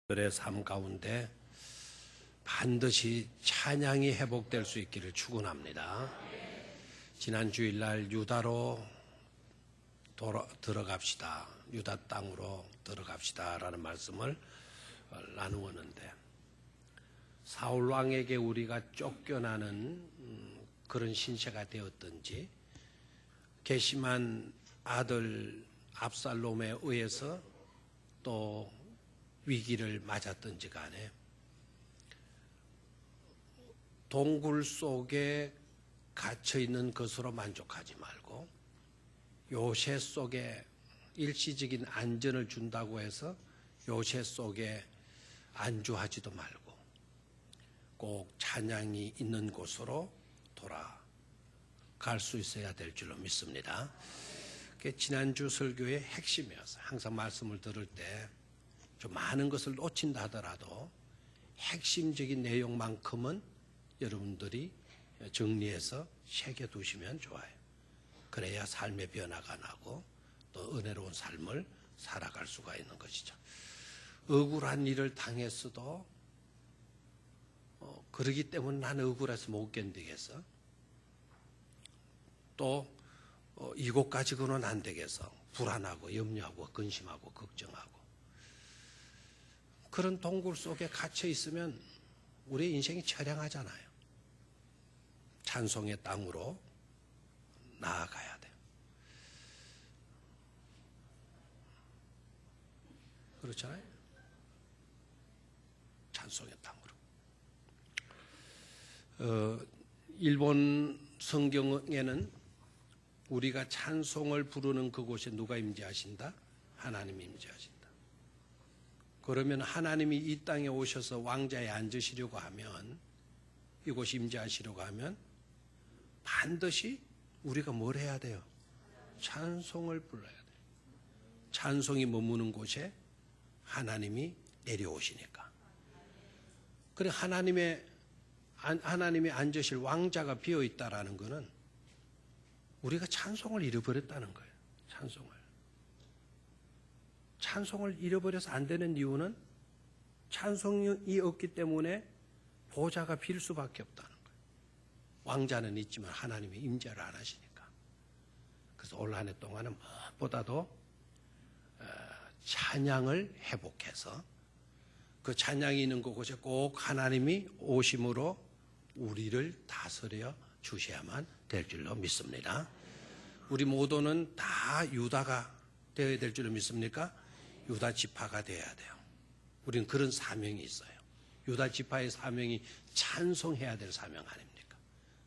들의 삶 가운데 반드시 찬양이 회복될 수 있기를 축원합니다. 지난 주일날 유다로 들어갑시다. 유다 땅으로 들어갑시다라는 말씀을 나누었는데 사울 왕에게 우리가 쫓겨나는 그런 신세가 되었든지 괘씸한 아들 압살롬에 의해서 또 위기를 맞았든지 간에 동굴 속에 갇혀 있는 것으로 만족하지 말고 요새 속에 일시적인 안전을 준다고 해서 요새 속에 안주하지도 말고 꼭 찬양이 있는 곳으로 돌아갈 수 있어야 될 줄로 믿습니다. 지난주 설교의 핵심이었어요. 항상 말씀을 들을 때 좀 많은 것을 놓친다 하더라도 핵심적인 내용만큼은 여러분들이 정리해서 새겨두시면 좋아요. 그래야 삶의 변화가 나고 또 은혜로운 삶을 살아갈 수가 있는 것이죠. 억울한 일을 당했어도 그러기 때문에 나는 억울해서 못 견디겠어. 또 이곳 가지고는 안 되겠어. 불안하고 염려하고 근심하고 걱정하고 그런 동굴 속에 갇혀 있으면 우리의 인생이 처량하잖아요. 찬송의 땅으로 나아가야 돼요. 그렇잖아요. 찬송의 땅으로. 일본 성경에는 우리가 찬송을 부르는 그곳에 누가 임재하신다? 하나님이 임재하신다. 그러면 하나님이 이 땅에 오셔서 왕자에 앉으시려고 하면 이곳 임재하시려고 하면 반드시 우리가 뭘 해야 돼요? 찬송을 불러야 돼요. 찬송이 머무는 곳에 하나님이 내려오시니까. 그래 하나님이 앉으실 왕자가 비어 있다라는 것은 우리가 찬송을 잃어버렸다는 거예요. 찬송을 잃어버려서 안 되는 이유는 찬송이 없기 때문에 보좌가 빌 수밖에 없다는 거예요. 왕자는 있지만 하나님이 임재를 안 하시니까. 그래서 올 한 해 동안은 무엇보다도 찬양을 회복해서 그 찬양이 있는 그곳에 꼭 하나님이 오심으로 우리를 다스려 주셔야만 될 줄로 믿습니다. 우리 모두는 다 유다가 되어야 될 줄로 믿습니까? 유다 지파가 되어야 돼요. 우리는 그런 사명이 있어요. 유다 지파의 사명이 찬송해야 될 사명 아닙니까?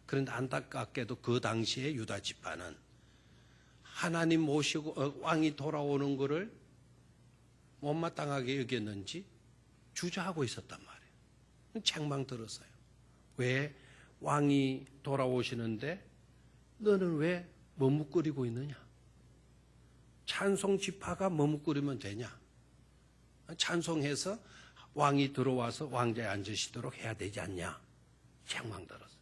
그런데 안타깝게도 그 당시에 유다 지파는 하나님 모시고 왕이 돌아오는 것을 못마땅하게 여겼는지 주저하고 있었단 말이에요. 책망 들었어요. 왜 왕이 돌아오시는데 너는 왜 머뭇거리고 있느냐? 찬송 지파가 머뭇거리면 되냐? 찬송해서 왕이 들어와서 왕자에 앉으시도록 해야 되지 않냐? 책망 들었어요.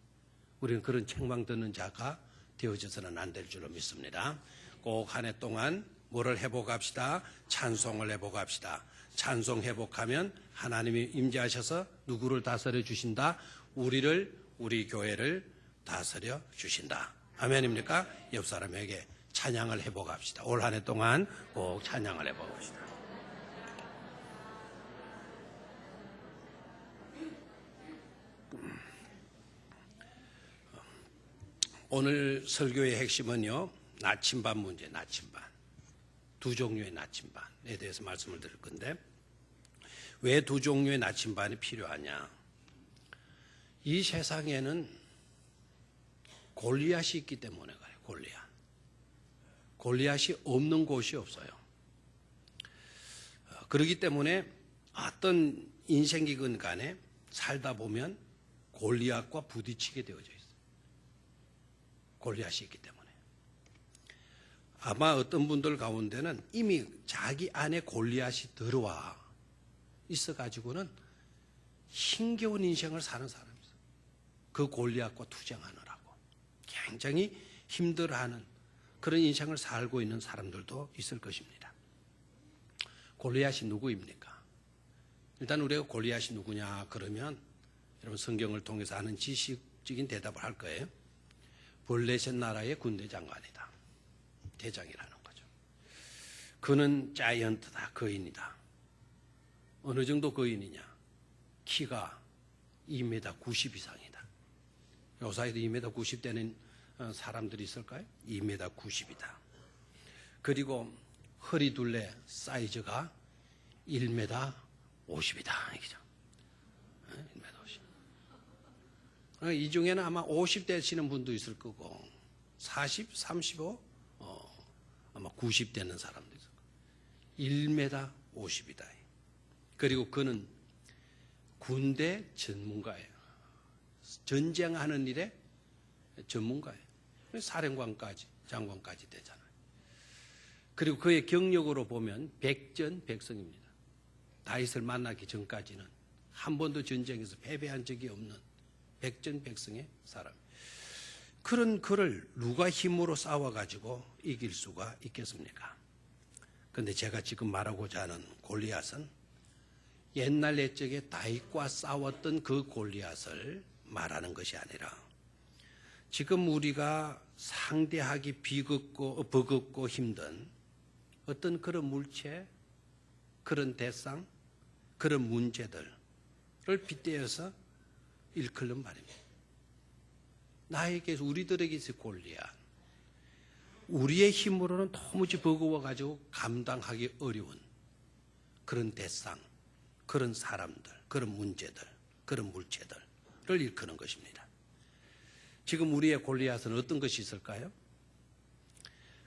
우리는 그런 책망 듣는 자가 되어져서는 안 될 줄로 믿습니다. 꼭 한 해 동안 뭐를 회복합시다? 찬송을 회복합시다. 찬송 회복하면 하나님이 임재하셔서 누구를 다스려 주신다? 우리 교회를 다스려 주신다. 아멘입니까? 옆 사람에게 찬양을 회복합시다. 올 한 해 동안 꼭 찬양을 회복합시다. 오늘 설교의 핵심은요, 나침반 문제, 나침반. 두 종류의 나침반에 대해서 말씀을 드릴 건데, 왜 두 종류의 나침반이 필요하냐? 이 세상에는 골리앗이 있기 때문에 그래요, 골리앗이 없는 곳이 없어요. 그렇기 때문에 어떤 인생이건 간에 살다 보면 골리앗과 부딪히게 되어져 있어요. 골리앗이 있기 때문에. 아마 어떤 분들 가운데는 이미 자기 안에 골리앗이 들어와 있어가지고는 힘겨운 인생을 사는 사람이 있어요. 그 골리앗과 투쟁하느라고 굉장히 힘들어하는 그런 인생을 살고 있는 사람들도 있을 것입니다. 골리앗이 누구입니까? 일단 우리가 골리앗이 누구냐 그러면 여러분 성경을 통해서 아는 지식적인 대답을 할 거예요. 블레셋 나라의 군대 장관이다. 대장이라는 거죠. 그는 자이언트다. 거인이다. 어느 정도 거인이냐? 키가 2m 90 이상이다. 요사이도 2m 90 되는 사람들이 있을까요? 2m 90이다. 그리고 허리 둘레 사이즈가 1m 50이다. 이죠. 1m 50. 이 중에는 아마 50 되시는 분도 있을 거고, 40, 35, 아마 90 되는 사람도 있을 거고, 1m 50이다. 그리고 그는 군대 전문가예요. 전쟁하는 일에 전문가예요. 사령관까지, 장관까지 되잖아요. 그리고 그의 경력으로 보면 백전백승입니다. 다윗을 만나기 전까지는 한 번도 전쟁에서 패배한 적이 없는 백전백승의 사람. 그런 그를 누가 힘으로 싸워가지고 이길 수가 있겠습니까? 그런데 제가 지금 말하고자 하는 골리앗은 옛날 옛적에 다윗과 싸웠던 그 골리앗을 말하는 것이 아니라 지금 우리가 상대하기 버겁고 힘든 어떤 그런 물체, 그런 대상, 그런 문제들을 빗대어서 일컬는 말입니다. 나에게서 우리들에게서 골리앗, 우리의 힘으로는 도무지 버거워가지고 감당하기 어려운 그런 대상, 그런 사람들, 그런 문제들, 그런 물체들을 일컫는 것입니다. 지금 우리의 골리앗은 어떤 것이 있을까요?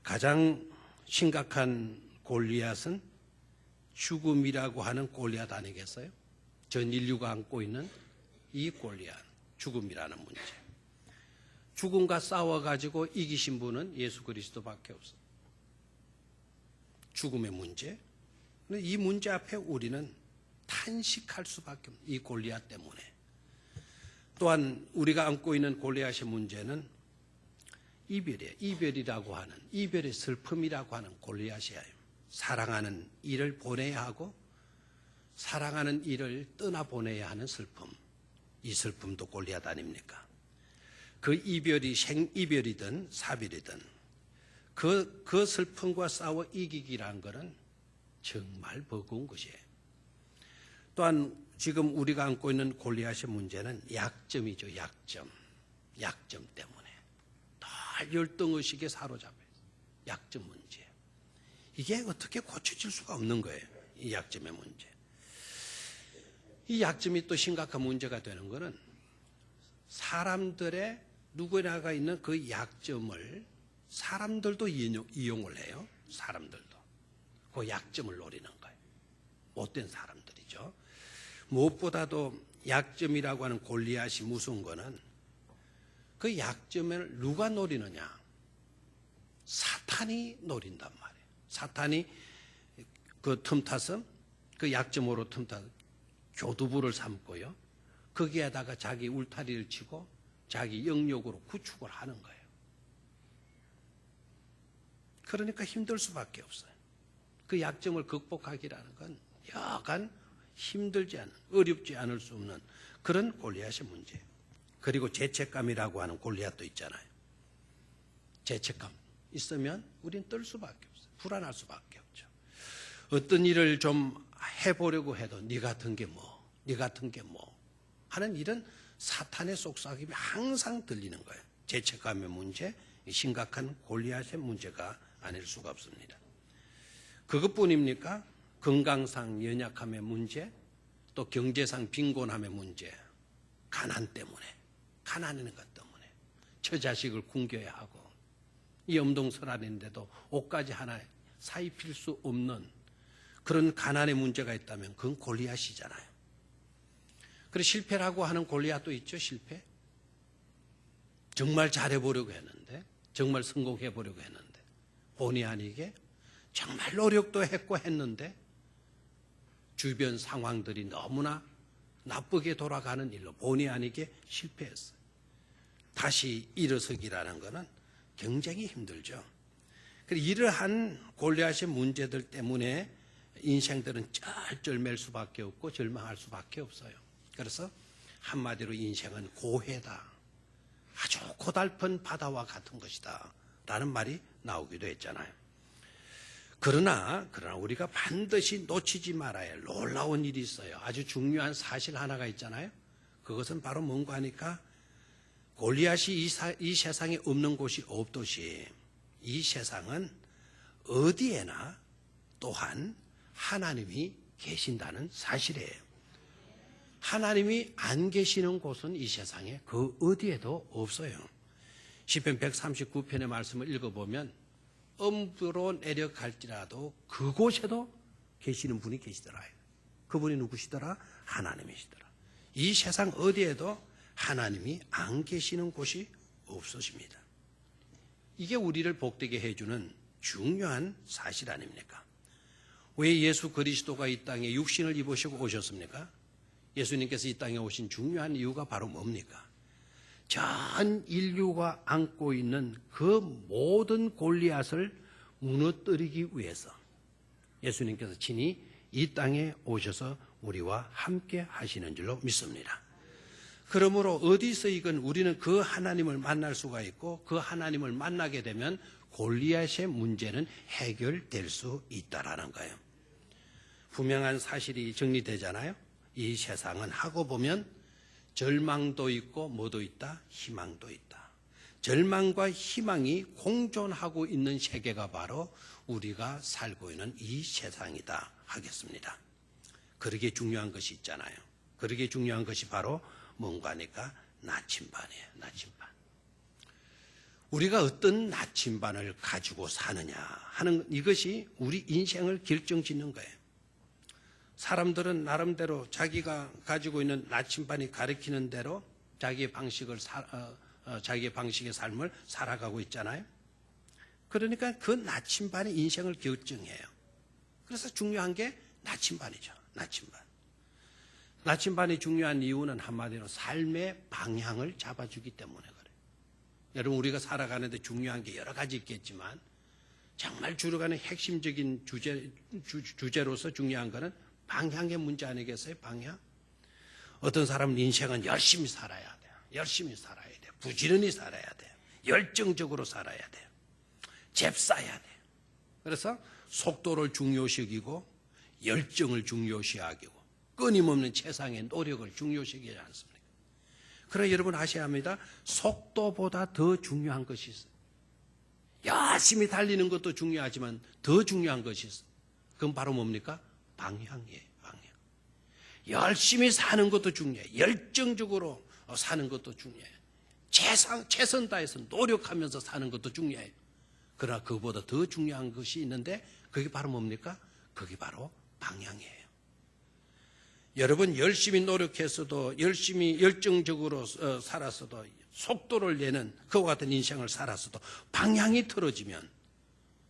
가장 심각한 골리앗은 죽음이라고 하는 골리앗 아니겠어요? 전 인류가 안고 있는 이 골리앗, 죽음이라는 문제. 죽음과 싸워가지고 이기신 분은 예수 그리스도밖에 없어요. 죽음의 문제. 이 문제 앞에 우리는 탄식할 수밖에 없는 이 골리앗 때문에. 또한 우리가 안고 있는 골리앗의 문제는 이별이에요. 이별이라고 하는, 이별의 슬픔이라고 하는 골리앗이에요. 사랑하는 이를 보내야 하고 사랑하는 이를 떠나보내야 하는 슬픔. 이 슬픔도 골리앗 아닙니까? 그 이별이 생이별이든 사별이든 그 슬픔과 싸워 이기기란 것은 정말 버거운 것이에요. 또한 지금 우리가 안고 있는 골리앗의 문제는 약점이죠. 약점 때문에 늘 열등의식에 사로잡혀요. 약점 문제. 이게 어떻게 고쳐질 수가 없는 거예요. 이 약점의 문제. 이 약점이 또 심각한 문제가 되는 것은 사람들의 누구나가 있는 그 약점을 사람들도 이용을 해요. 사람들도. 그 약점을 노리는 거예요. 못된 사람들이죠. 무엇보다도 약점이라고 하는 골리앗이 무서운 거는 그 약점을 누가 노리느냐? 사탄이 노린단 말이에요. 사탄이 그 틈타서 그 약점으로 틈타서 교두부를 삼고요. 거기에다가 자기 울타리를 치고 자기 영역으로 구축을 하는 거예요. 그러니까 힘들 수밖에 없어요. 그 약점을 극복하기라는 건 여간 힘들지 않은, 어렵지 않을 수 없는 그런 골리앗의 문제예요. 그리고 죄책감이라고 하는 골리앗도 있잖아요. 죄책감 있으면 우린 떨 수밖에 없어요. 불안할 수밖에 없죠. 어떤 일을 좀 해보려고 해도 네 같은 게 뭐 하는 이런 사탄의 속삭임이 항상 들리는 거예요. 죄책감의 문제, 심각한 골리앗의 문제가 아닐 수가 없습니다. 그것뿐입니까? 건강상 연약함의 문제, 또 경제상 빈곤함의 문제, 가난 때문에, 가난한 것 때문에 처자식을 굶겨야 하고 이 엄동설한인데도 옷까지 하나 사입힐 수 없는 그런 가난의 문제가 있다면 그건 골리앗이잖아요. 그리고 실패라고 하는 골리앗도 있죠. 실패. 정말 잘해보려고 했는데, 정말 성공해보려고 했는데 본의 아니게 정말 노력도 했고 했는데 주변 상황들이 너무나 나쁘게 돌아가는 일로 본의 아니게 실패했어요. 다시 일어서기라는 것은 굉장히 힘들죠. 그래서 이러한 골리앗의 문제들 때문에 인생들은 쩔쩔맬 수밖에 없고 절망할 수밖에 없어요. 그래서 한마디로 인생은 고해다. 아주 고달픈 바다와 같은 것이다. 라는 말이 나오기도 했잖아요. 그러나 우리가 반드시 놓치지 말아야 할 놀라운 일이 있어요. 아주 중요한 사실 하나가 있잖아요. 그것은 바로 뭔가 하니까 골리앗이 이 세상에 없는 곳이 없듯이 이 세상은 어디에나 또한 하나님이 계신다는 사실이에요. 하나님이 안 계시는 곳은 이 세상에 그 어디에도 없어요. 시편 139편의 말씀을 읽어보면 엄부로 내려갈지라도 그곳에도 계시는 분이 계시더라. 그분이 누구시더라? 하나님이시더라. 이 세상 어디에도 하나님이 안 계시는 곳이 없으십니다. 이게 우리를 복되게 해주는 중요한 사실 아닙니까? 왜 예수 그리스도가 이 땅에 육신을 입으시고 오셨습니까? 예수님께서 이 땅에 오신 중요한 이유가 바로 뭡니까? 전 인류가 안고 있는 그 모든 골리앗을 무너뜨리기 위해서 예수님께서 친히 이 땅에 오셔서 우리와 함께 하시는 줄로 믿습니다. 그러므로 어디서이건 우리는 그 하나님을 만날 수가 있고 그 하나님을 만나게 되면 골리앗의 문제는 해결될 수 있다라는 거예요. 분명한 사실이 정리되잖아요. 이 세상은 하고 보면 절망도 있고 뭐도 있다? 희망도 있다. 절망과 희망이 공존하고 있는 세계가 바로 우리가 살고 있는 이 세상이다 하겠습니다. 그러기에 중요한 것이 있잖아요. 그러기에 중요한 것이 바로 뭔가 하니까 나침반이에요. 나침반. 우리가 어떤 나침반을 가지고 사느냐 하는 이것이 우리 인생을 결정짓는 거예요. 사람들은 나름대로 자기가 가지고 있는 나침반이 가리키는 대로 자기의 방식의 삶을 살아가고 있잖아요. 그러니까 그 나침반이 인생을 결정해요. 그래서 중요한 게 나침반이죠. 나침반. 나침반이 중요한 이유는 한마디로 삶의 방향을 잡아주기 때문에 그래요. 여러분 우리가 살아가는데 중요한 게 여러 가지 있겠지만 정말 주로 가는 핵심적인 주제로서 중요한 거는 방향의 문제 아니겠어요? 방향. 어떤 사람은 인생은 열심히 살아야 돼요. 열심히 살아야 돼요. 부지런히 살아야 돼요. 열정적으로 살아야 돼요. 잽싸야 돼요. 그래서 속도를 중요시하고 열정을 중요시하고 끊임없는 최상의 노력을 중요시하지 않습니까? 그러나 여러분 아셔야 합니다. 속도보다 더 중요한 것이 있어요. 열심히 달리는 것도 중요하지만 더 중요한 것이 있어요. 그건 바로 뭡니까? 방향이에요. 방향. 열심히 사는 것도 중요해요. 열정적으로 사는 것도 중요해요. 최선 다해서 노력하면서 사는 것도 중요해요. 그러나 그보다 더 중요한 것이 있는데 그게 바로 뭡니까? 그게 바로 방향이에요. 여러분 열심히 노력했어도 열심히 열정적으로 살았어도 속도를 내는 그와 같은 인생을 살았어도 방향이 틀어지면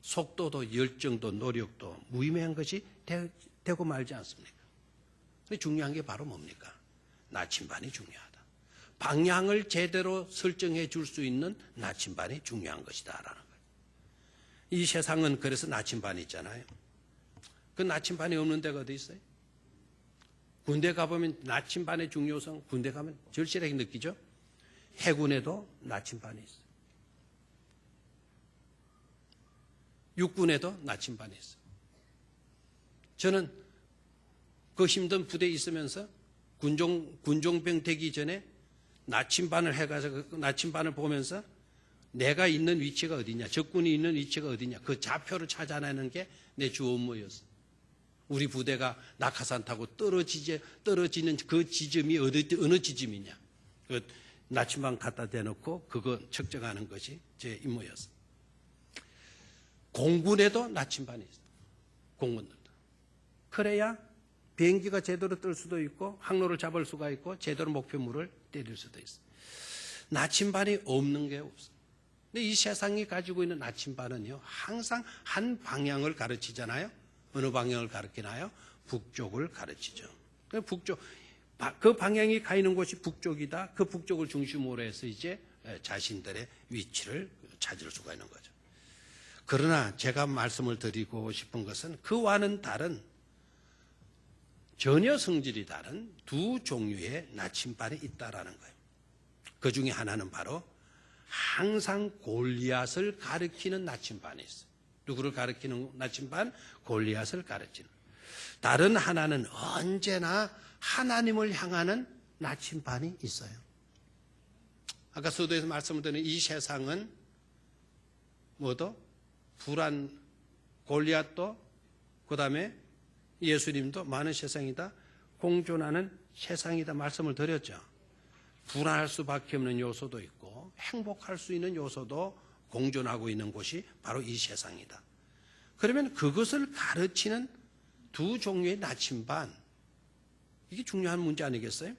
속도도 열정도 노력도 무의미한 것이 되고 말지 않습니까? 근데 중요한 게 바로 뭡니까? 나침반이 중요하다. 방향을 제대로 설정해 줄 수 있는 나침반이 중요한 것이다라는 거예요. 이 세상은 그래서 나침반이 있잖아요. 그 나침반이 없는 데가 어디 있어요? 군대 가보면 나침반의 중요성 군대 가면 절실하게 느끼죠? 해군에도 나침반이 있어요. 육군에도 나침반이 있어요. 저는 그 힘든 부대에 있으면서 군종병 되기 전에 나침반을 해가지고 그 나침반을 보면서 내가 있는 위치가 어디냐, 적군이 있는 위치가 어디냐, 그 좌표를 찾아내는 게 내 주 업무였어요. 우리 부대가 낙하산 타고 떨어지는 그 지점이 어느 지점이냐, 그 나침반 갖다 대놓고 그거 측정하는 것이 제 임무였어요. 공군에도 나침반이 있어요. 공군들도. 그래야 비행기가 제대로 뜰 수도 있고 항로를 잡을 수가 있고 제대로 목표물을 때릴 수도 있어요. 나침반이 없는 게 없어요. 근데 이 세상이 가지고 있는 나침반은요, 항상 한 방향을 가르치잖아요. 어느 방향을 가르치나요? 북쪽을 가르치죠. 그 방향이 가 있는 곳이 북쪽이다. 그 북쪽을 중심으로 해서 이제 자신들의 위치를 찾을 수가 있는 거죠. 그러나 제가 말씀을 드리고 싶은 것은 그와는 다른 전혀 성질이 다른 두 종류의 나침반이 있다라는 거예요. 그 중에 하나는 바로 항상 골리앗을 가리키는 나침반이 있어요. 누구를 가리키는 나침반? 골리앗을 가르치는. 다른 하나는 언제나 하나님을 향하는 나침반이 있어요. 아까 서두에서 말씀을 드린 이 세상은 뭐도? 불안, 골리앗도, 그 다음에 예수님도 많은 세상이다. 공존하는 세상이다 말씀을 드렸죠. 불안할 수밖에 없는 요소도 있고 행복할 수 있는 요소도 공존하고 있는 곳이 바로 이 세상이다. 그러면 그것을 가르치는 두 종류의 나침반, 이게 중요한 문제 아니겠어요?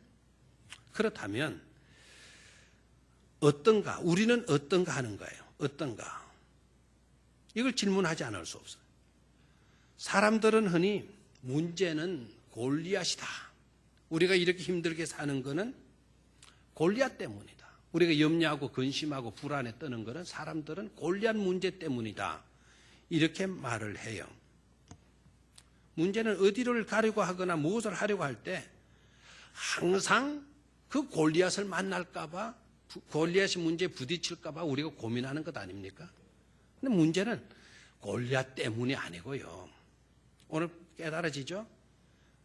그렇다면 어떤가? 우리는 어떤가 하는 거예요. 어떤가? 이걸 질문하지 않을 수 없어요. 사람들은 흔히 문제는 골리앗이다. 우리가 이렇게 힘들게 사는 거는 골리앗 때문이다. 우리가 염려하고 근심하고 불안에 떠는 것은 사람들은 골리앗 문제 때문이다. 이렇게 말을 해요. 문제는 어디를 가려고 하거나 무엇을 하려고 할 때 항상 그 골리앗을 만날까 봐, 골리앗이 문제에 부딪힐까 봐 우리가 고민하는 것 아닙니까? 근데 문제는 골리앗 때문이 아니고요. 오늘 깨달아지죠?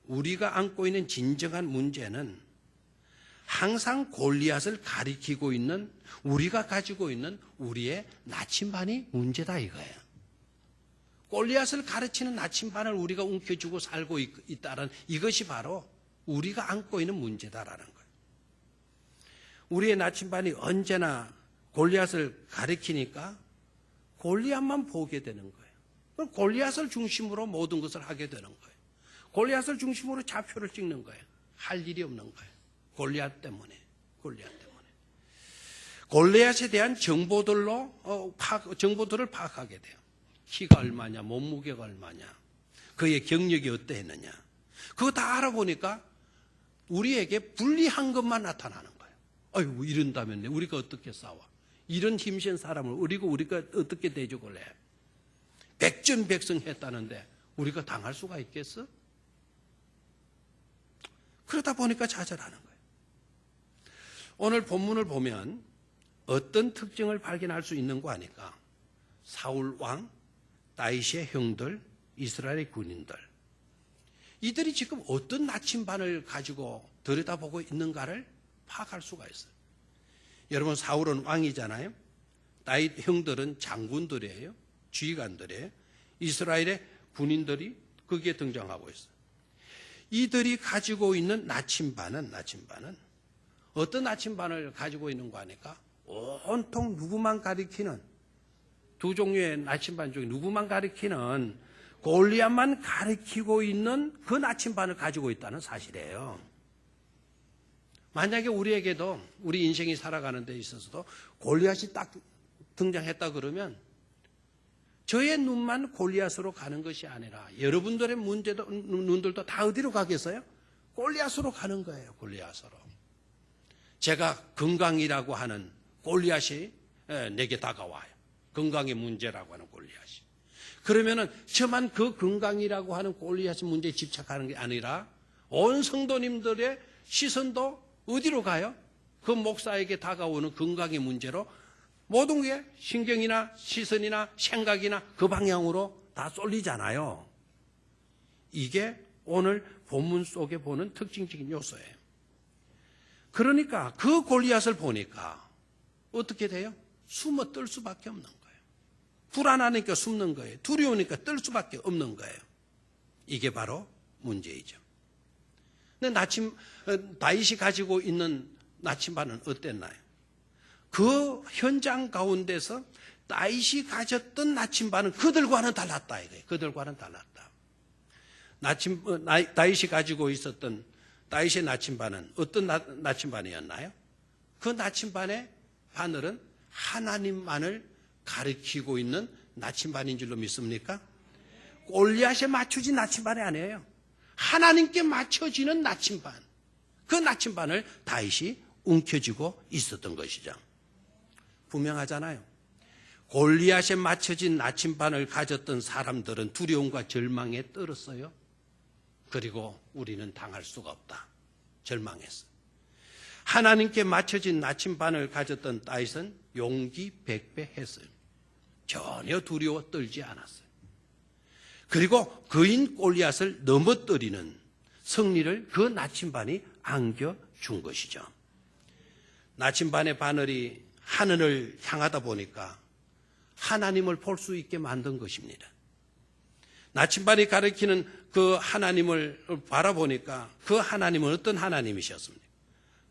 우리가 안고 있는 진정한 문제는 항상 골리앗을 가리키고 있는 우리가 가지고 있는 우리의 나침반이 문제다 이거예요. 골리앗을 가르치는 나침반을 우리가 움켜쥐고 살고 있다는 이것이 바로 우리가 안고 있는 문제다라는 거예요. 우리의 나침반이 언제나 골리앗을 가리키니까 골리앗만 보게 되는 거예요. 그럼 골리앗을 중심으로 모든 것을 하게 되는 거예요. 골리앗을 중심으로 좌표를 찍는 거예요. 할 일이 없는 거예요. 골리앗 때문에. 골리앗에 대한 정보들을 파악하게 돼요. 키가 얼마냐, 몸무게가 얼마냐, 그의 경력이 어떠했느냐. 그거 다 알아보니까 우리에게 불리한 것만 나타나는 거예요. 아이고, 이런다면 우리가 어떻게 싸워? 이런 힘센 사람을 우리가 어떻게 대적을 해? 백전백승했다는데 우리가 당할 수가 있겠어? 그러다 보니까 좌절하는 거예요. 오늘 본문을 보면 어떤 특징을 발견할 수 있는 거 아니까? 사울 왕, 다윗의 형들, 이스라엘의 군인들, 이들이 지금 어떤 나침반을 가지고 들여다보고 있는가를 파악할 수가 있어요. 여러분, 사울은 왕이잖아요. 다윗 형들은 장군들이에요. 지휘관들이에요. 이스라엘의 군인들이 거기에 등장하고 있어요. 이들이 가지고 있는 나침반은 어떤 나침반을 가지고 있는 거 아니까? 온통 누구만 가리키는, 두 종류의 나침반 중에 누구만 가리키는, 골리앗만 가리키고 있는 그 나침반을 가지고 있다는 사실이에요. 만약에 우리에게도 우리 인생이 살아가는 데 있어서도 골리앗이 딱 등장했다 그러면 저의 눈만 골리앗으로 가는 것이 아니라 여러분들의 눈들도 다 어디로 가겠어요? 골리앗으로 가는 거예요. 골리앗으로. 제가 건강이라고 하는 골리앗이 내게 다가와요. 건강의 문제라고 하는 골리앗이. 그러면은 저만 그 건강이라고 하는 골리앗의 문제에 집착하는 게 아니라 온 성도님들의 시선도 어디로 가요? 그 목사에게 다가오는 건강의 문제로 모든 게 신경이나 시선이나 생각이나 그 방향으로 다 쏠리잖아요. 이게 오늘 본문 속에 보는 특징적인 요소예요. 그러니까 그 골리앗을 보니까 어떻게 돼요? 숨어 뜰 수밖에 없는 거예요. 불안하니까 숨는 거예요. 두려우니까 뜰 수밖에 없는 거예요. 이게 바로 문제이죠. 근데 다윗이 가지고 있는 나침반은 어땠나요? 그 현장 가운데서 다윗이 가졌던 나침반은 그들과는 달랐다 이거예요. 그들과는 달랐다. 다윗이 가지고 있었던 다윗의 나침반은 어떤 나침반이었나요? 그 나침반의 바늘은 하나님만을 가리키고 있는 나침반인 줄로 믿습니까? 골리앗에 맞춰진 나침반이 아니에요. 하나님께 맞춰지는 나침반. 그 나침반을 다윗이 움켜쥐고 있었던 것이죠. 분명하잖아요. 골리앗에 맞춰진 나침반을 가졌던 사람들은 두려움과 절망에 떨었어요. 그리고 우리는 당할 수가 없다. 절망했어. 하나님께 맞춰진 나침반을 가졌던 다윗은 용기 백배했어요. 전혀 두려워 떨지 않았어요. 그리고 거인 골리앗을 넘어뜨리는 승리를 그 나침반이 안겨준 것이죠. 나침반의 바늘이 하늘을 향하다 보니까 하나님을 볼 수 있게 만든 것입니다. 나침반이 가리키는 그 하나님을 바라보니까 그 하나님은 어떤 하나님이셨습니까?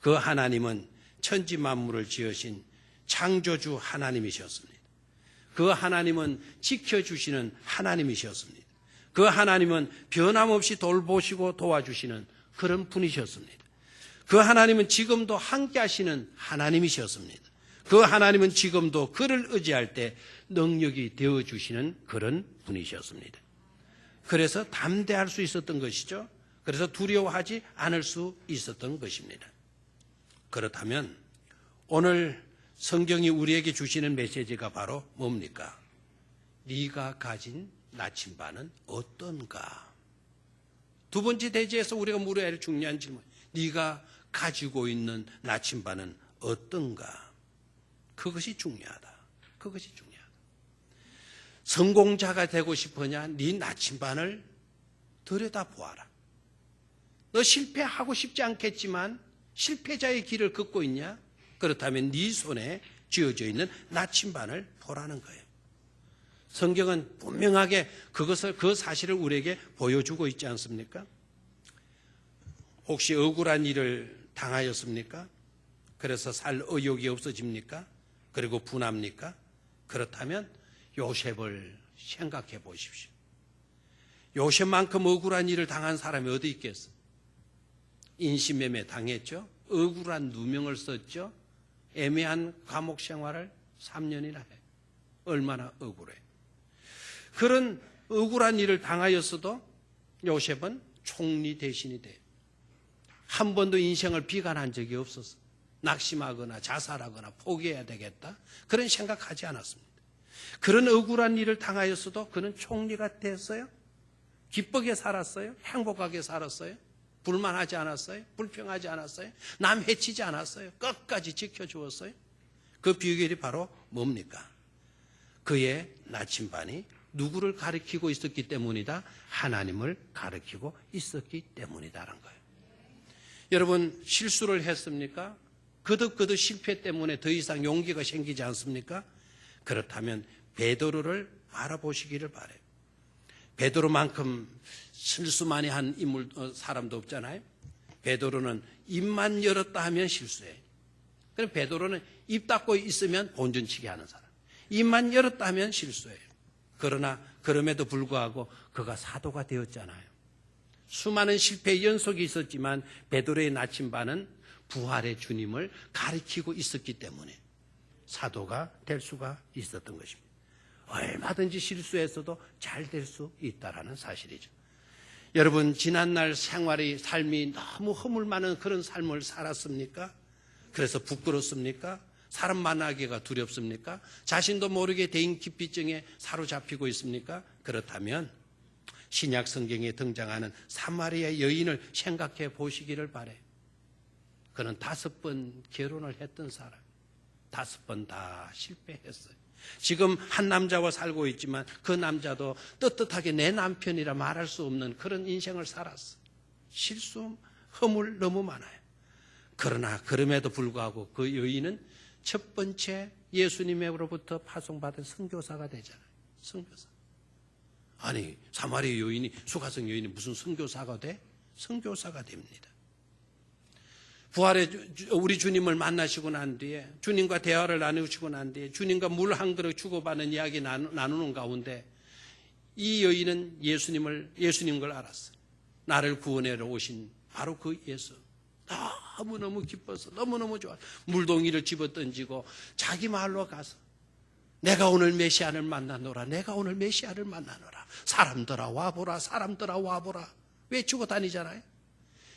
그 하나님은 천지 만물을 지으신 창조주 하나님이셨습니다. 그 하나님은 지켜주시는 하나님이셨습니다. 그 하나님은 변함없이 돌보시고 도와주시는 그런 분이셨습니다. 그 하나님은 지금도 함께 하시는 하나님이셨습니다. 그 하나님은 지금도 그를 의지할 때 능력이 되어주시는 그런 분이셨습니다. 그래서 담대할 수 있었던 것이죠. 그래서 두려워하지 않을 수 있었던 것입니다. 그렇다면 오늘 성경이 우리에게 주시는 메시지가 바로 뭡니까? 네가 가진 나침반은 어떤가? 두 번째 대지에서 우리가 물어야 할 중요한 질문. 네가 가지고 있는 나침반은 어떤가? 그것이 중요하다. 그것이 중요하다. 성공자가 되고 싶으냐? 네 나침반을 들여다보아라. 너 실패하고 싶지 않겠지만 실패자의 길을 걷고 있냐? 그렇다면 네 손에 쥐어져 있는 나침반을 보라는 거예요. 성경은 분명하게 그 사실을 우리에게 보여주고 있지 않습니까? 혹시 억울한 일을 당하였습니까? 그래서 살 의욕이 없어집니까? 그리고 분합니까? 그렇다면 요셉을 생각해 보십시오. 요셉만큼 억울한 일을 당한 사람이 어디 있겠어? 인신매매 당했죠. 억울한 누명을 썼죠. 애매한 감옥 생활을 3년이나 해. 얼마나 억울해. 그런 억울한 일을 당하였어도 요셉은 총리 대신이 돼요. 한 번도 인생을 비관한 적이 없었어. 낙심하거나 자살하거나 포기해야 되겠다. 그런 생각하지 않았습니다. 그런 억울한 일을 당하였어도 그는 총리가 됐어요. 기쁘게 살았어요. 행복하게 살았어요. 불만하지 않았어요. 불평하지 않았어요. 남 해치지 않았어요. 끝까지 지켜주었어요. 그 비결이 바로 뭡니까? 그의 나침반이 누구를 가리키고 있었기 때문이다. 하나님을 가리키고 있었기 때문이다라는 거예요. 여러분 실수를 했습니까? 거듭 실패 때문에 더 이상 용기가 생기지 않습니까? 그렇다면 베드로를 바라보시기를 바라요. 베드로만큼 실수 많이 한 사람도 없잖아요. 베드로는 입만 열었다 하면 실수해요. 그럼 베드로는 입 닫고 있으면 본전치기 하는 사람. 입만 열었다 하면 실수해요. 그러나 그럼에도 불구하고 그가 사도가 되었잖아요. 수많은 실패의 연속이 있었지만 베드로의 나침반은 부활의 주님을 가리키고 있었기 때문에 사도가 될 수가 있었던 것입니다. 얼마든지 실수했어도 잘 될 수 있다는 사실이죠. 여러분 지난날 삶이 너무 허물 많은 그런 삶을 살았습니까? 그래서 부끄럽습니까? 사람 만나기가 두렵습니까? 자신도 모르게 대인기피증에 사로잡히고 있습니까? 그렇다면 신약 성경에 등장하는 사마리아 여인을 생각해 보시기를 바라요. 그는 5번 결혼을 했던 사람, 5번 다 실패했어요. 지금 한 남자와 살고 있지만 그 남자도 떳떳하게 내 남편이라 말할 수 없는 그런 인생을 살았어. 실수, 허물 너무 많아요. 그러나 그럼에도 불구하고 그 여인은 첫 번째 예수님으로부터 파송받은 선교사가 되잖아요. 선교사. 아니 사마리아 여인이 수가성 여인이 무슨 선교사가 돼? 선교사가 됩니다. 부활의 우리 주님을 만나시고 난 뒤에 주님과 대화를 나누시고 난 뒤에 주님과 물 한 그릇 주고받는 이야기 나누는 가운데 이 여인은 예수님 걸 알았어. 나를 구원하러 오신 바로 그 예수. 너무너무 기뻐서 너무너무 좋아. 물동이를 집어던지고 자기 마을로 가서 내가 오늘 메시아를 만나노라. 내가 오늘 메시아를 만나노라. 사람들아 와보라. 사람들아 와보라. 외치고 다니잖아요.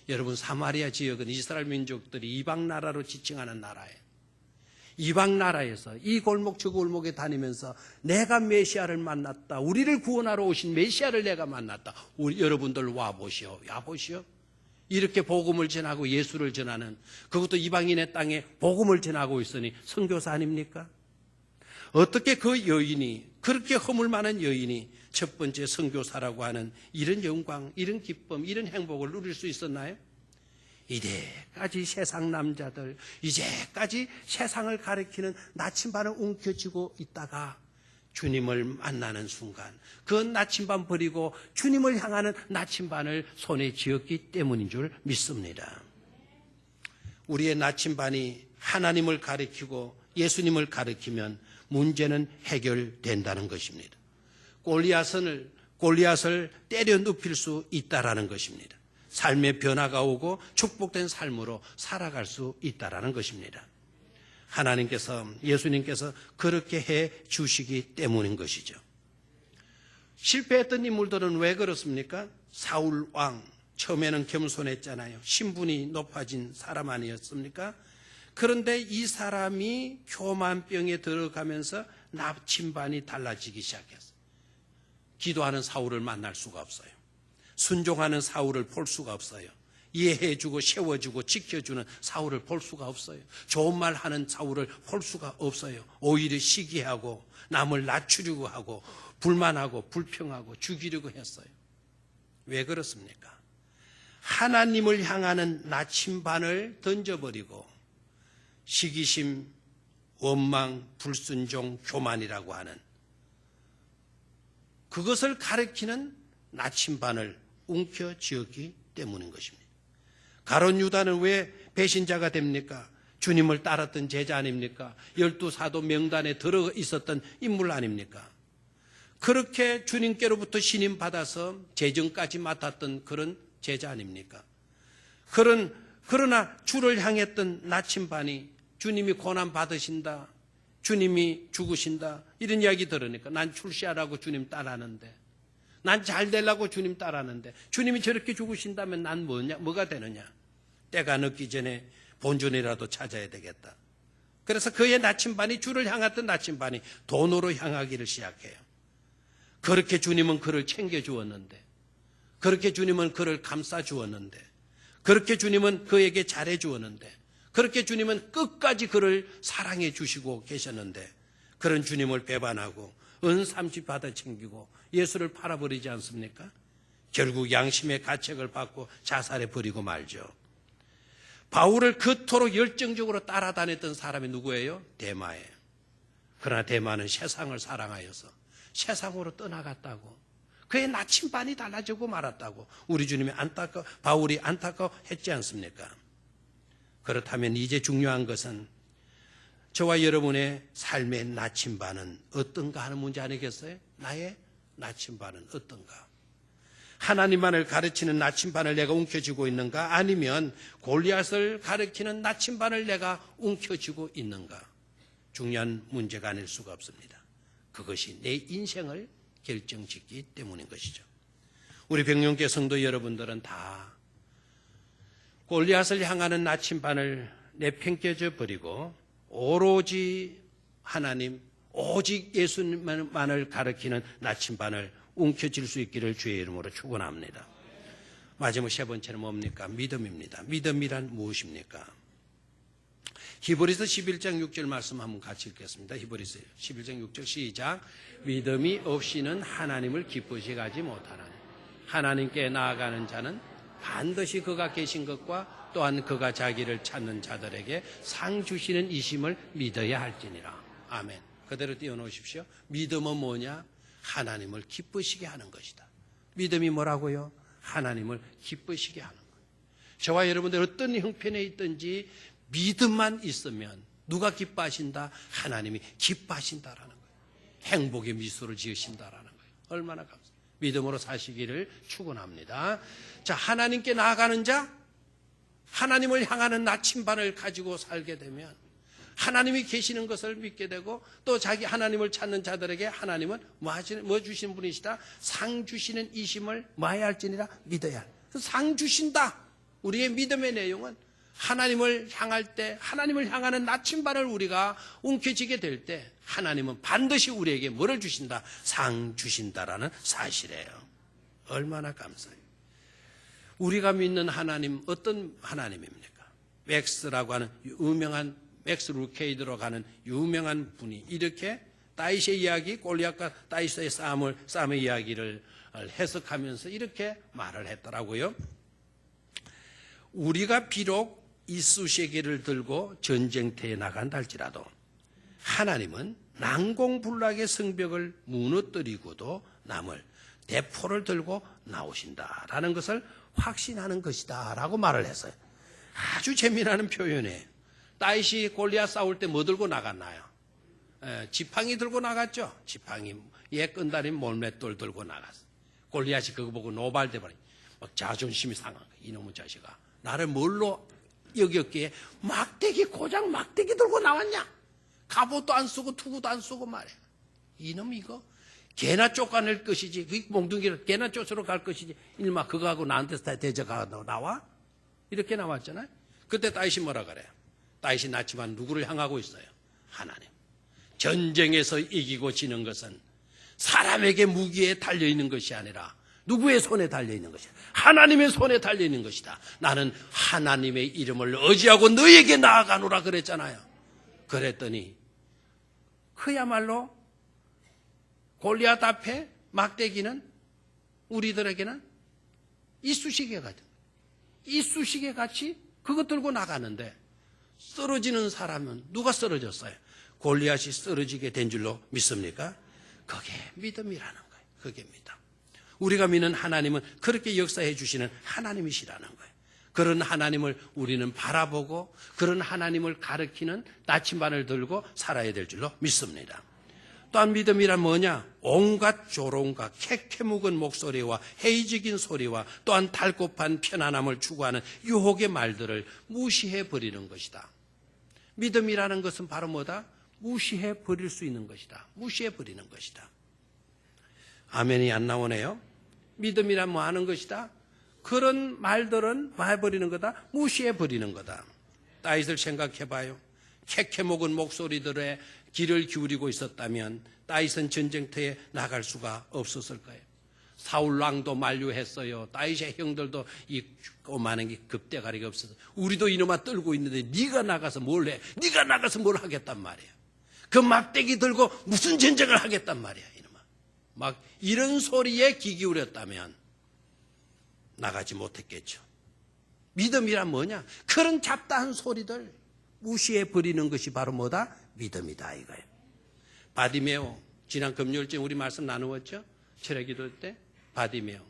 여러분 사마리아 지역은 이스라엘 민족들이 이방 나라로 지칭하는 나라예요. 이방 나라에서 이 골목 저 골목에 다니면서 내가 메시아를 만났다. 우리를 구원하러 오신 메시아를 내가 만났다. 우리 여러분들 와보시오. 와보시오. 이렇게 복음을 전하고 예수를 전하는, 그것도 이방인의 땅에 복음을 전하고 있으니 선교사 아닙니까? 어떻게 그 여인이, 그렇게 허물 많은 여인이 첫 번째 선교사라고 하는 이런 영광, 이런 기쁨, 이런 행복을 누릴 수 있었나요? 이제까지 세상 남자들, 이제까지 세상을 가리키는 나침반을 움켜쥐고 있다가 주님을 만나는 순간 그 나침반 버리고 주님을 향하는 나침반을 손에 쥐었기 때문인 줄 믿습니다. 우리의 나침반이 하나님을 가리키고 예수님을 가리키면 문제는 해결된다는 것입니다. 골리앗을 때려 눕힐 수 있다라는 것입니다. 삶의 변화가 오고 축복된 삶으로 살아갈 수 있다라는 것입니다. 하나님께서, 예수님께서 그렇게 해 주시기 때문인 것이죠. 실패했던 인물들은 왜 그렇습니까? 사울 왕, 처음에는 겸손했잖아요. 신분이 높아진 사람 아니었습니까? 그런데 이 사람이 교만병에 들어가면서 나침반이 달라지기 시작했어요. 기도하는 사울을 만날 수가 없어요. 순종하는 사울을 볼 수가 없어요. 이해해주고 세워주고 지켜주는 사울을 볼 수가 없어요. 좋은 말 하는 사울을 볼 수가 없어요. 오히려 시기하고 남을 낮추려고 하고 불만하고 불평하고 죽이려고 했어요. 왜 그렇습니까? 하나님을 향하는 나침반을 던져버리고 시기심, 원망, 불순종, 교만이라고 하는 그것을 가리키는 나침반을 움켜쥐었기 때문인 것입니다. 가룟 유다는 왜 배신자가 됩니까? 주님을 따랐던 제자 아닙니까? 12사도 명단에 들어 있었던 인물 아닙니까? 그렇게 주님께로부터 신임 받아서 재정까지 맡았던 그런 제자 아닙니까? 그러나 주를 향했던 나침반이 주님이 고난 받으신다, 주님이 죽으신다 이런 이야기 들으니까 난 출세하라고 주님 따라하는데, 난 잘 되려고 주님 따라하는데 주님이 저렇게 죽으신다면 난 뭐가 되느냐? 때가 늦기 전에 본전이라도 찾아야 되겠다. 그래서 그의 나침반이, 주를 향했던 나침반이 돈으로 향하기를 시작해요. 그렇게 주님은 그를 챙겨주었는데, 그렇게 주님은 그를 감싸주었는데, 그렇게 주님은 그에게 잘해주었는데, 그렇게 주님은 끝까지 그를 사랑해 주시고 계셨는데, 그런 주님을 배반하고 은30 받아 챙기고 예수를 팔아버리지 않습니까? 결국 양심의 가책을 받고 자살해 버리고 말죠. 바울을 그토록 열정적으로 따라다녔던 사람이 누구예요? 데마예요. 그러나 데마는 세상을 사랑하여서 세상으로 떠나갔다고, 그의 나침반이 달라지고 말았다고 우리 주님이 바울이 안타까워했지 않습니까? 그렇다면 이제 중요한 것은 저와 여러분의 삶의 나침반은 어떤가 하는 문제 아니겠어요? 나의 나침반은 어떤가? 하나님만을 가르치는 나침반을 내가 움켜쥐고 있는가? 아니면 골리앗을 가르치는 나침반을 내가 움켜쥐고 있는가? 중요한 문제가 아닐 수가 없습니다. 그것이 내 인생을 결정짓기 때문인 것이죠. 우리 백령교 성도 여러분들은 다 골리앗을 향하는 나침반을 내팽개져 버리고 오로지 하나님, 오직 예수님만을 가리키는 나침반을 움켜쥘 수 있기를 주의 이름으로 축원합니다. 마지막 세 번째는 뭡니까? 믿음입니다. 믿음이란 무엇입니까? 히브리서 11장 6절 말씀 한번 같이 읽겠습니다. 히브리서 11장 6절 시작. 믿음이 없이는 하나님을 기쁘시게 하지 못하나니 하나님께 나아가는 자는 반드시 그가 계신 것과 또한 그가 자기를 찾는 자들에게 상 주시는 이심을 믿어야 할지니라. 아멘. 그대로 띄워놓으십시오. 믿음은 뭐냐? 하나님을 기쁘시게 하는 것이다. 믿음이 뭐라고요? 하나님을 기쁘시게 하는 것. 저와 여러분들 어떤 형편에 있든지 믿음만 있으면 누가 기뻐하신다? 하나님이 기뻐하신다라는 거예요. 행복의 미소를 지으신다라는 거예요. 얼마나 감사합니다. 믿음으로 사시기를 축원합니다. 자, 하나님께 나아가는 자, 하나님을 향하는 나침반을 가지고 살게 되면 하나님이 계시는 것을 믿게 되고, 또 자기 하나님을 찾는 자들에게 하나님은 뭐 주시는 분이시다? 상 주시는 이심을 뭐 해야 할지니라? 믿어야 할. 상 주신다. 우리의 믿음의 내용은 하나님을 향할 때, 하나님을 향하는 나침반을 우리가 움켜쥐게 될 때 하나님은 반드시 우리에게 뭐를 주신다? 상 주신다라는 사실이에요. 얼마나 감사해요. 우리가 믿는 하나님 어떤 하나님입니까? 맥스라고 하는 유명한, 맥스 루케이드로 가는 유명한 분이 이렇게 다윗의 이야기, 골리앗과 다윗의 싸움의 이야기를 해석하면서 이렇게 말을 했더라고요. 우리가 비록 이쑤시개를 들고 전쟁터에 나간다 할지라도 하나님은 난공불락의 성벽을 무너뜨리고도 남을 대포를 들고 나오신다라는 것을 확신하는 것이다 라고 말을 했어요. 아주 재미나는 표현이에요. 다윗이 골리앗 싸울 때 뭐 들고 나갔나요? 지팡이 들고 나갔죠. 지팡이, 끈다린 몰맷돌 들고 나갔어요. 골리앗이 그거 보고 노발대버리 막 자존심이 상한 거예요. 이놈의 자식아, 나를 뭘로 여겼기에 막대기, 고장 막대기 들고 나왔냐? 갑옷도 안 쓰고 투구도 안 쓰고 말이야. 이놈 이거 개나 쫓아낼 것이지, 그 몽둥이를 개나 쫓으러 갈 것이지, 일마 그거하고 나한테 대적하고 나와? 이렇게 나왔잖아요. 그때 다윗이 뭐라 그래요? 다윗이 낳지만 누구를 향하고 있어요? 하나님. 전쟁에서 이기고 지는 것은 사람에게 무기에 달려있는 것이 아니라 누구의 손에 달려있는 것이다? 하나님의 손에 달려있는 것이다. 나는 하나님의 이름을 의지하고 너에게 나아가노라 그랬잖아요. 그랬더니 그야말로 골리앗 앞에 막대기는 우리들에게는 이쑤시개 같은, 이쑤시개 같이 그것 들고 나가는데 쓰러지는 사람은 누가 쓰러졌어요? 골리앗이 쓰러지게 된 줄로 믿습니까? 그게 믿음이라는 거예요. 그게 믿음. 우리가 믿는 하나님은 그렇게 역사해 주시는 하나님이시라는 거예요. 그런 하나님을 우리는 바라보고 그런 하나님을 가리키는 나침반을 들고 살아야 될 줄로 믿습니다. 또한 믿음이란 뭐냐? 온갖 조롱과 캐캐묵은 목소리와 해이적인 소리와 또한 달콤한 편안함을 추구하는 유혹의 말들을 무시해 버리는 것이다. 믿음이라는 것은 바로 뭐다? 무시해 버릴 수 있는 것이다. 무시해 버리는 것이다. 아멘이 안 나오네요. 믿음이란 뭐 하는 것이다? 그런 말들은 뭐 해버리는 거다? 무시해 버리는 거다. 다윗을 생각해 봐요. 캐캐묵은 목소리들에 귀를 기울이고 있었다면 다윗은 전쟁터에 나갈 수가 없었을 거예요. 사울 왕도 만류했어요. 다윗의 형들도 이 꼬마는 게 급대가리가 없어서 우리도 이놈아 떨고 있는데 네가 나가서 뭘 해? 네가 나가서 뭘 하겠단 말이야. 그 막대기 들고 무슨 전쟁을 하겠단 말이야. 이놈아. 막 이런 소리에 귀 기울였다면 나가지 못했겠죠. 믿음이란 뭐냐? 그런 잡다한 소리들 무시해 버리는 것이 바로 뭐다? 믿음이다 이거예요. 바디메오, 지난 금요일째 우리 말씀 나누었죠? 철회기도 때 바디메오,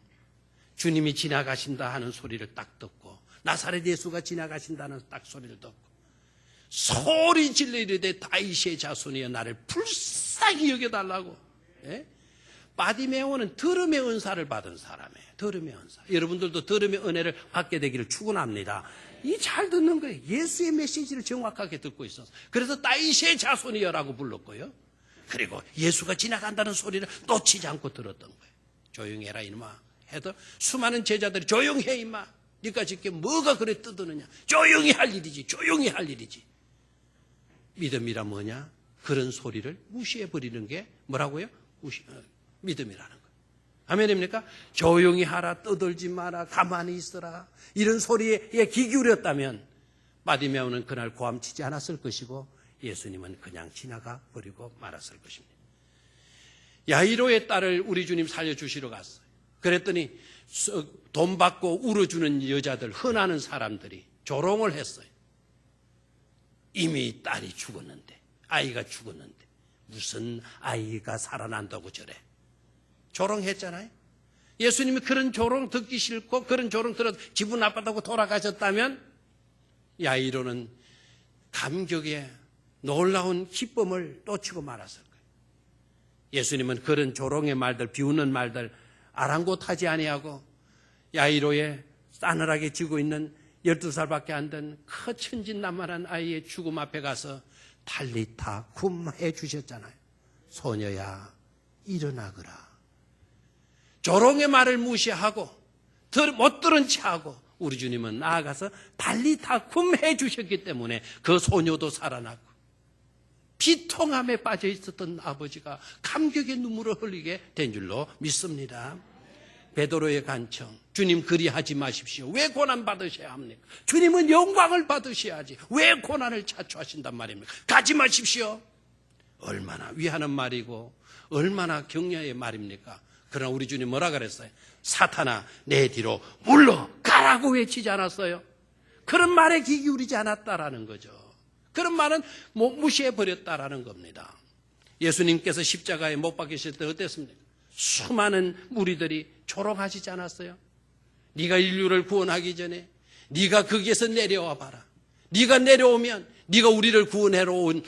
주님이 지나가신다 하는 소리를 딱 듣고 나사렛 예수가 지나가신다는 딱 소리를 듣고 소리 질러 이르되 다윗의 자손이여 나를 불쌍히 여겨달라고. 예? 바디메오는 들음의 은사를 받은 사람이에요. 들음의 은사. 여러분들도 들음의 은혜를 받게 되기를 축원합니다. 이 잘 듣는 거예요. 예수의 메시지를 정확하게 듣고 있어서. 그래서 다윗의 자손이여라고 불렀고요. 그리고 예수가 지나간다는 소리를 놓치지 않고 들었던 거예요. 조용히 해라 이놈아 해도 수많은 제자들이 조용히 해 임마. 네가 지금 뭐가 그래 떠드느냐. 조용히 할 일이지. 조용히 할 일이지. 믿음이란 뭐냐? 그런 소리를 무시해버리는 게 뭐라고요? 믿음이라는 거예요. 아멘입니까? 조용히 하라, 떠들지 마라, 가만히 있어라. 이런 소리에 귀 기울였다면 바디메오는 그날 고함치지 않았을 것이고 예수님은 그냥 지나가 버리고 말았을 것입니다. 야이로의 딸을 우리 주님 살려주시러 갔어요. 그랬더니 돈 받고 울어주는 여자들, 흔하는 사람들이 조롱을 했어요. 이미 딸이 죽었는데, 아이가 죽었는데 무슨 아이가 살아난다고 저래. 조롱했잖아요. 예수님이 그런 조롱 듣기 싫고 그런 조롱 들어서 기분 나쁘다고 돌아가셨다면 야이로는 감격에 놀라운 기쁨을 놓치고 말았을 거예요. 예수님은 그런 조롱의 말들, 비웃는 말들 아랑곳하지 아니하고 야이로의 싸늘하게 지고 있는 12살밖에 안 된 그 천진난만한 아이의 죽음 앞에 가서 탈리타 쿰 해주셨잖아요. 소녀야 일어나거라. 조롱의 말을 무시하고 못 들은 체하고 우리 주님은 나아가서 달리다쿰 해주셨기 때문에 그 소녀도 살아나고 비통함에 빠져 있었던 아버지가 감격의 눈물을 흘리게 된 줄로 믿습니다. 베드로의 간청, 주님 그리하지 마십시오. 왜 고난 받으셔야 합니까? 주님은 영광을 받으셔야지 왜 고난을 자초하신단 말입니까? 가지 마십시오. 얼마나 위하는 말이고 얼마나 격려의 말입니까? 그러나 우리 주님 뭐라 그랬어요? 사탄아 내 뒤로 물러가라고 외치지 않았어요? 그런 말에 귀 기울이지 않았다라는 거죠. 그런 말은 무시해버렸다라는 겁니다. 예수님께서 십자가에 못 박히실 때 어땠습니까? 수많은 무리들이 조롱하시지 않았어요? 네가 인류를 구원하기 전에 네가 거기에서 내려와 봐라. 네가 내려오면 네가 우리를 구원하러 온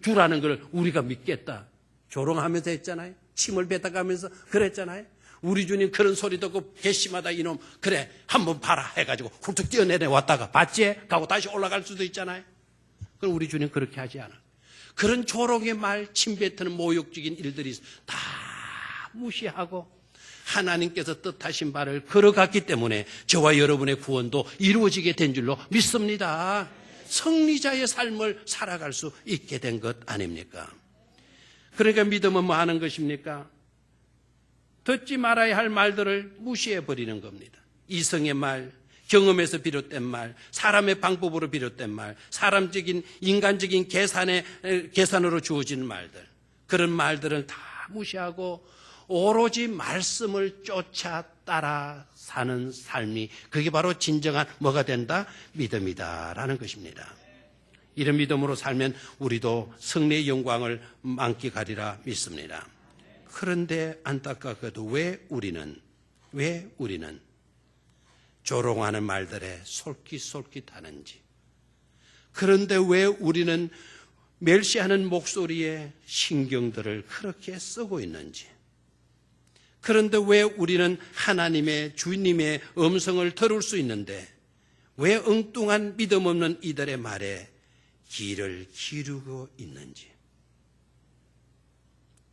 주라는 걸 우리가 믿겠다. 조롱하면서 했잖아요. 침을 뱉어가면서 그랬잖아요. 우리 주님 그런 소리 듣고 괘씸하다 이놈 그래 한번 봐라 해가지고 훌쩍 뛰어내려왔다가 봤지? 가고 다시 올라갈 수도 있잖아요. 그럼 우리 주님 그렇게 하지 않아. 그런 조롱의 말, 침뱉는 모욕적인 일들이 다 무시하고 하나님께서 뜻하신 바를 걸어갔기 때문에 저와 여러분의 구원도 이루어지게 된 줄로 믿습니다. 승리자의 삶을 살아갈 수 있게 된 것 아닙니까? 그러니까 믿음은 뭐 하는 것입니까? 듣지 말아야 할 말들을 무시해버리는 겁니다. 이성의 말, 경험에서 비롯된 말, 사람의 방법으로 비롯된 말, 사람적인 인간적인 계산으로 주어진 말들, 그런 말들은 다 무시하고 오로지 말씀을 쫓아 따라 사는 삶이 그게 바로 진정한 뭐가 된다? 믿음이다라는 것입니다. 이런 믿음으로 살면 우리도 승리의 영광을 만끽하리라 믿습니다. 그런데 안타깝게도 왜 우리는 조롱하는 말들에 솔깃솔깃하는지, 그런데 왜 우리는 멸시하는 목소리에 신경들을 그렇게 쓰고 있는지, 그런데 왜 우리는 하나님의 주님의 음성을 들을 수 있는데 왜 엉뚱한 믿음 없는 이들의 말에 귀를 기울이고 있는지.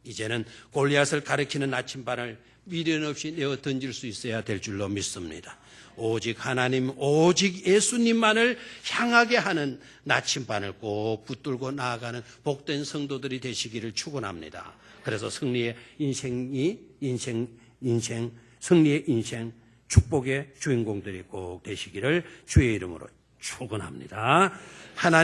이제는 골리앗을 가리키는 나침반을 미련 없이 내어 던질 수 있어야 될 줄로 믿습니다. 오직 하나님, 오직 예수님만을 향하게 하는 나침반을 꼭 붙들고 나아가는 복된 성도들이 되시기를 축원합니다. 그래서 승리의 인생, 축복의 주인공들이 꼭 되시기를 주의 이름으로 축원합니다. 하나님